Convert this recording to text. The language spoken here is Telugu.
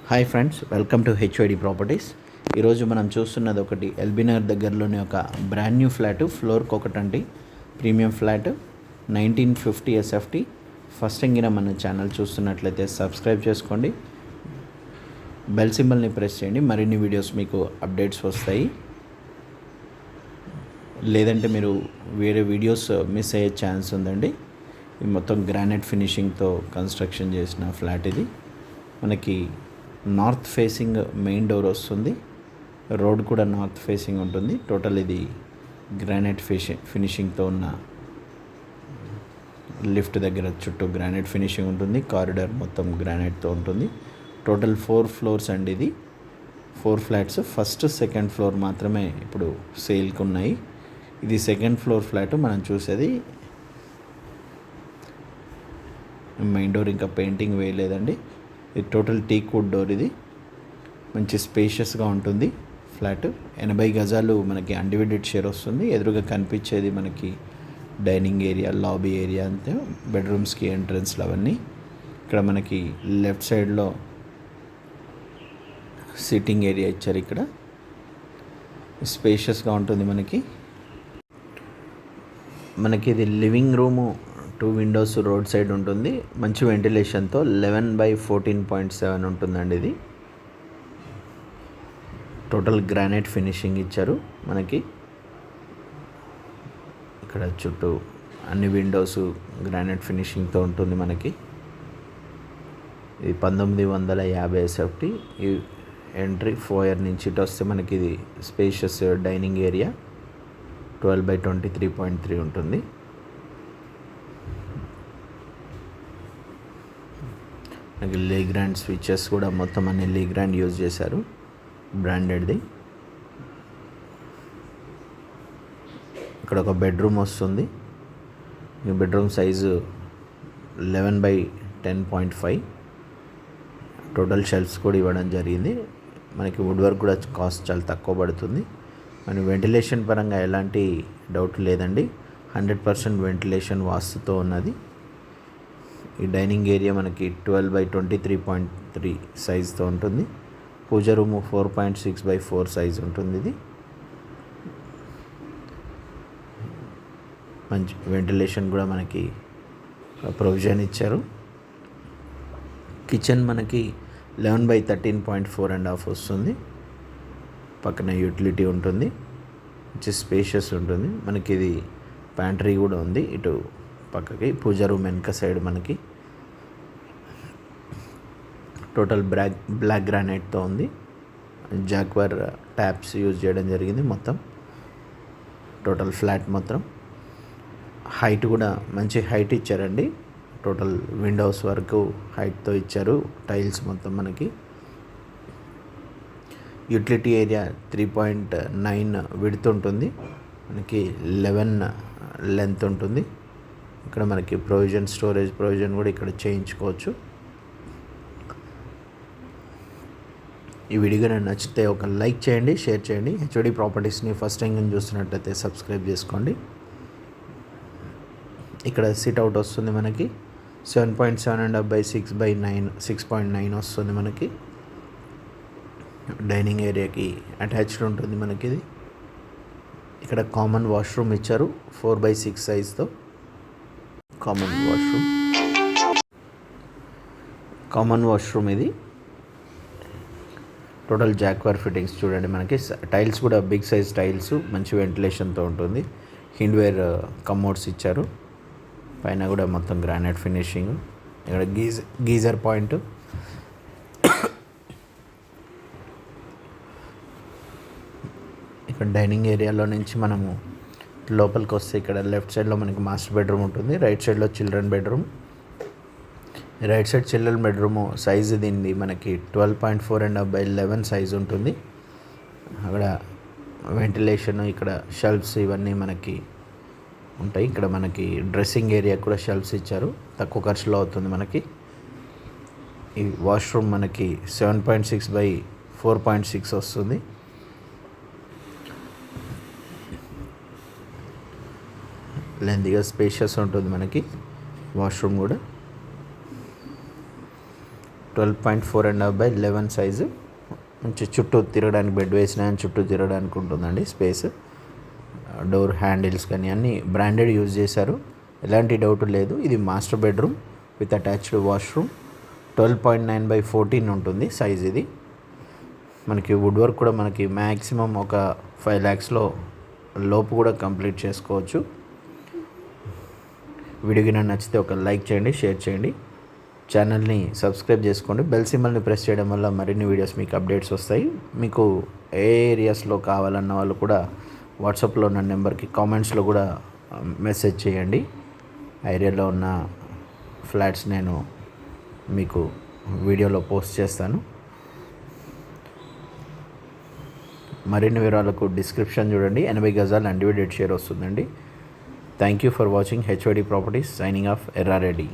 Hi friends, welcome to HID properties. ఈరోజు మనం చూస్తున్నది ఒకటి ఎల్బీ నగర్ దగ్గరలోని ఒక బ్రాండ్ న్యూ ఫ్లాట్, ఫ్లోర్కి ఒకటండి, ప్రీమియం ఫ్లాట్, 1950 SFT. ఫస్ట్ ఇంగిన మన ఛానల్ చూస్తున్నట్లయితే సబ్స్క్రైబ్ చేసుకోండి, బెల్ సింబల్ని ప్రెస్ చేయండి, మరిన్ని వీడియోస్ మీకు అప్డేట్స్ వస్తాయి. లేదంటే మీరు వేరే వీడియోస్ మిస్ అయ్యే ఛాన్స్ ఉందండి. ఇది మొత్తం గ్రానైట్ ఫినిషింగ్తో కన్స్ట్రక్షన్ చేసిన ఫ్లాట్. ఇది మనకి నార్త్ ఫేసింగ్ మెయిన్ డోర్ వస్తుంది, రోడ్ కూడా నార్త్ ఫేసింగ్ ఉంటుంది. టోటల్ ఇది గ్రానైట్ ఫినిషింగ్తో ఉన్న లిఫ్ట్ దగ్గర చుట్టూ గ్రానైట్ ఫినిషింగ్ ఉంటుంది. కారిడార్ మొత్తం గ్రానైట్తో ఉంటుంది. టోటల్ 4 ఫ్లోర్స్ అండి. ఇది 4 ఫ్లాట్స్. ఫస్ట్ సెకండ్ ఫ్లోర్ మాత్రమే ఇప్పుడు సేల్కి ఉన్నాయి. ఇది సెకండ్ ఫ్లోర్ ఫ్లాట్. మనం చూసేది మెయిన్ డోర్ ఇంకా పెయింటింగ్ వేయలేదండి. ఇది టోటల్ టీక్ వుడ్ డోర్. ఇది మంచి స్పేషియస్గా ఉంటుంది ఫ్లాట్. 80 గజాలు మనకి అన్డివైడెడ్ షేర్ వస్తుంది. ఎదురుగా కనిపించేది మనకి డైనింగ్ ఏరియా, లాబీ ఏరియా, అంతే బెడ్రూమ్స్కి ఎంట్రన్స్లు అవన్నీ. ఇక్కడ మనకి లెఫ్ట్ సైడ్లో సిట్టింగ్ ఏరియా ఇచ్చారు. ఇక్కడ స్పేషియస్గా ఉంటుంది మనకి ఇది living room, 2 Windows road side ఉంటుంది. మంచి వెంటిలేషన్తో 11/14.7 ఉంటుందండి. ఇది టోటల్ గ్రానైట్ ఫినిషింగ్ ఇచ్చారు మనకి. ఇక్కడ చుట్టూ అన్ని విండోస్ గ్రానైట్ ఫినిషింగ్తో ఉంటుంది మనకి. ఇది 1950 SFT. ఈ ఎంట్రీ ఫోయర్ నుంచి ఇటు వస్తే మనకి ఇది స్పేషియస్ డైనింగ్ ఏరియా 12/23.3 ఉంటుంది. మనకి లీగ్రాండ్ స్విచెస్ కూడా మొత్తం అన్ని లీగ్రాండ్ యూజ్ చేశారు, బ్రాండెడ్ది. ఇక్కడ ఒక బెడ్రూమ్ వస్తుంది. ఈ బెడ్రూమ్ సైజు 11/10.5. టోటల్ షెల్ఫ్స్ కూడా ఇవ్వడం జరిగింది. మనకి వుడ్ వర్క్ కూడా కాస్ట్ చాలా తక్కువ పడుతుంది. మన వెంటిలేషన్ పరంగా ఎలాంటి డౌట్ లేదండి. 100% వెంటిలేషన్ వాస్తుతో ఉన్నది. ఈ డైనింగ్ ఏరియా మనకి 12/23.3 సైజ్తో ఉంటుంది. పూజ రూము 4.6/4 సైజ్ ఉంటుంది. ఇది మంచి వెంటిలేషన్ కూడా మనకి ప్రొవిజన్ ఇచ్చారు. కిచెన్ మనకి 11/13.4.5 వస్తుంది. పక్కన యూటిలిటీ ఉంటుంది, మంచి స్పేషియస్ ఉంటుంది. మనకి ఇది ప్యాంట్రీ కూడా ఉంది ఇటు పక్కకి. పూజ రూమ్ వెనక సైడ్ మనకి టోటల్ బ్లాక్ గ్రానైట్తో ఉంది. జాక్వర్ ట్యాప్స్ యూజ్ చేయడం జరిగింది. మొత్తం టోటల్ ఫ్లాట్ మొత్తం హైట్ కూడా మంచి హైట్ ఇచ్చారండి. టోటల్ విండోస్ వరకు హైట్తో ఇచ్చారు. టైల్స్ మొత్తం మనకి. యూటిలిటీ ఏరియా 3.9 విడ్త్ ఉంటుంది మనకి, 11 లెంత్ ఉంటుంది. ఇక్కడ మనకి ప్రొవిజన్, స్టోరేజ్ ప్రొవిజన్ కూడా ఇక్కడ చేయించుకోవచ్చు. ఈ వీడియో నాకు నచ్చితే ఒక లైక్ చేయండి, షేర్ చేయండి. హెచ్ఓడి ప్రాపర్టీస్ని ఫస్ట్ టైం చూస్తున్నట్లయితే సబ్స్క్రైబ్ చేసుకోండి. ఇక్కడ సిట్ అవుట్ వస్తుంది మనకి 7.7.5/6/9 6.9 వస్తుంది మనకి. డైనింగ్ ఏరియాకి అటాచ్డ్ ఉంటుంది మనకి ఇది. ఇక్కడ కామన్ వాష్రూమ్ ఇచ్చారు 4/6 సైజ్తో. కామన్ వాష్రూమ్ ఇది. టోటల్ జాక్వార్ ఫిట్టింగ్స్ చూడండి మనకి. టైల్స్ కూడా బిగ్ సైజ్ టైల్స్, మంచి వెంటిలేషన్తో ఉంటుంది. హిండ్వేర్ కమోడ్స్ ఇచ్చారు. పైన కూడా మొత్తం గ్రానైట్ ఫినిషింగ్. ఇక్కడ గీజర్ పాయింట్. ఇక్కడ డైనింగ్ ఏరియాలో నుంచి మనము లోపలికి వస్తే ఇక్కడ లెఫ్ట్ సైడ్లో మనకి మాస్టర్ బెడ్రూమ్ ఉంటుంది. రైట్ సైడ్లో children bedroom. Right side children bedroom size దీనిది మనకి 12.4.5/11 సైజు ఉంటుంది. అక్కడ వెంటిలేషన్, ఇక్కడ షెల్ఫ్స్ ఇవన్నీ మనకి ఉంటాయి. ఇక్కడ మనకి డ్రెస్సింగ్ ఏరియా కూడా షెల్ఫ్స్ ఇచ్చారు. తక్కువ ఖర్చులో అవుతుంది మనకి. ఈ వాష్రూమ్ మనకి 7.6/4.6 వస్తుంది. లెంతీగా స్పేషియస్ ఉంటుంది మనకి వాష్రూమ్ కూడా. 12.4.5/11 సైజు. మంచి చుట్టూ తిరగడానికి బెడ్ వేసిన చుట్టూ తిరగడానికి ఉంటుందండి స్పేస్. డోర్ హ్యాండిల్స్ కానీ అన్నీ బ్రాండెడ్ యూజ్ చేశారు, ఎలాంటి డౌట్ లేదు. ఇది master bedroom with attached washroom. 12.9/14 ఉంటుంది సైజ్. ఇది మనకి వుడ్ వర్క్ కూడా మనకి మ్యాక్సిమం ఒక 5 lakhsలో లోపు కూడా కంప్లీట్ చేసుకోవచ్చు. వీడియో కింద నచ్చితే ఒక లైక్ చేయండి, షేర్ చేయండి, ఛానల్ని సబ్స్క్రైబ్ చేసుకోండి. బెల్ సింబల్ని ప్రెస్ చేయడం వల్ల మరిన్ని వీడియోస్ మీకు అప్డేట్స్ వస్తాయి. మీకు ఏ ఏరియాస్లో కావాలన్న వాళ్ళు కూడా వాట్సాప్లో ఉన్న నెంబర్కి కామెంట్స్లో కూడా మెసేజ్ చేయండి. ఆ ఏరియాలో ఉన్న ఫ్లాట్స్ నేను మీకు వీడియోలో పోస్ట్ చేస్తాను. మరిన్ని వివరాలకు డిస్క్రిప్షన్ చూడండి. 80 గజాలు అన్డివైడెడ్ షేర్ వస్తుందండి. Thank you for watching. HOD properties signing off Errareddy.